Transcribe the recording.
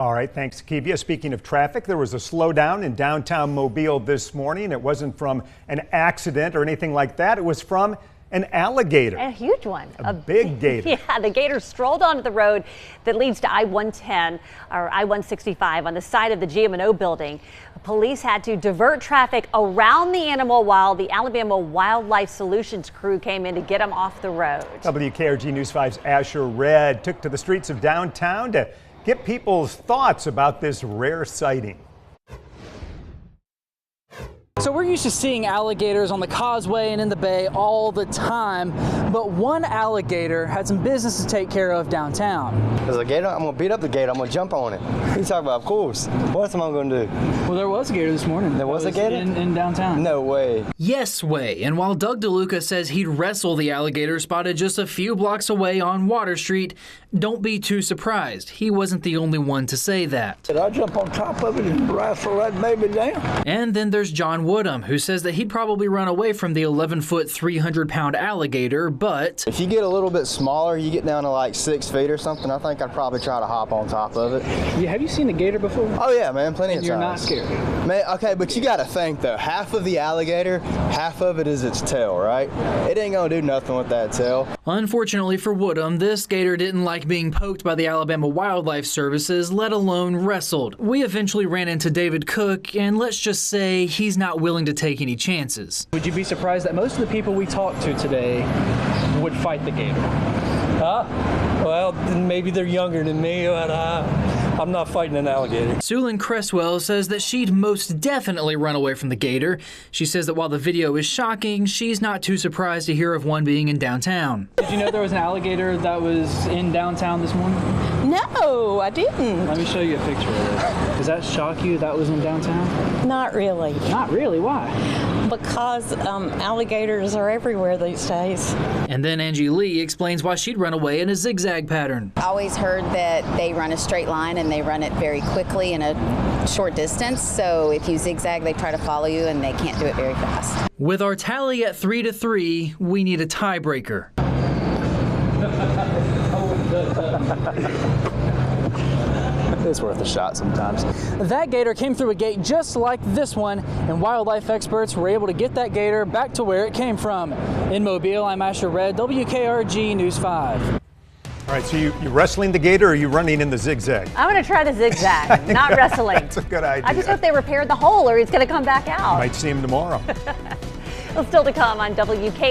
All right, thanks, Kivia. Speaking of traffic, there was a slowdown in downtown Mobile this morning. It wasn't from an accident or anything like that. It was from an alligator. A huge one. A big gator. Yeah, the gator strolled onto the road that leads to I-110 or I-165 on the side of the GM&O building. Police had to divert traffic around the animal while the Alabama Wildlife Solutions crew came in to get him off the road. WKRG News 5's Asher Red took to the streets of downtown to get people's thoughts about this rare sighting. So we're used to seeing alligators on the causeway and in the bay all the time, but one alligator had some business to take care of downtown. There's a gator, I'm gonna beat up the gator, I'm gonna jump on it. You talk about, of course. What am I gonna do? Well, there was a gator this morning. There was a gator? In downtown. No way. Yes way. And while Doug DeLuca says he'd wrestle the alligator spotted just a few blocks away on Water Street, don't be too surprised. He wasn't the only one to say that. Did I jump on top of it and wrestle that baby down? And then there's John Woodham, who says that he'd probably run away from the 11-foot, 300-pound alligator, but If you get a little bit smaller, you get down to like 6 feet or something, I think I'd probably try to hop on top of it. Yeah, have you seen a gator before? Oh yeah, man, plenty of times. You're not scared? Man, okay, but you gotta think though, half of the alligator, half of it is its tail, right? It ain't gonna do nothing with that tail. unfortunately for Woodham, this gator didn't like being poked by the Alabama Wildlife Services, let alone wrestled. We eventually ran into David Cook, and let's just say he's not willing to take any chances. Would you be surprised that most of the people we talked to today would fight the gator? Well, maybe they're younger than me, but I'm not fighting an alligator. Sulin Cresswell says that she'd most definitely run away from the gator. She says that while the video is shocking, she's not too surprised to hear of one being in downtown. Did you know there was an alligator that was in downtown this morning? No, I didn't. Let me show you a picture of it. Does that shock you that was in downtown? Not really. Not really, why? Because alligators are everywhere these days. And then Angie Lee explains why she'd run away in a zigzag pattern. I always heard that they run a straight line and they run it very quickly in a short distance. So if you zigzag, they try to follow you and they can't do it very fast. With our tally at 3-3, we need a tiebreaker. It's worth a shot sometimes. That gator came through a gate just like this one, and wildlife experts were able to get that gator back to where it came from. In Mobile, I'm Asher Red, WKRG News 5. All right, so you wrestling the gator or are you running in the zigzag? I'm going to try the zigzag, not wrestling. That's a good idea. I just hope they repaired the hole or he's going to come back out. Might see him tomorrow. Well, still to come on WK.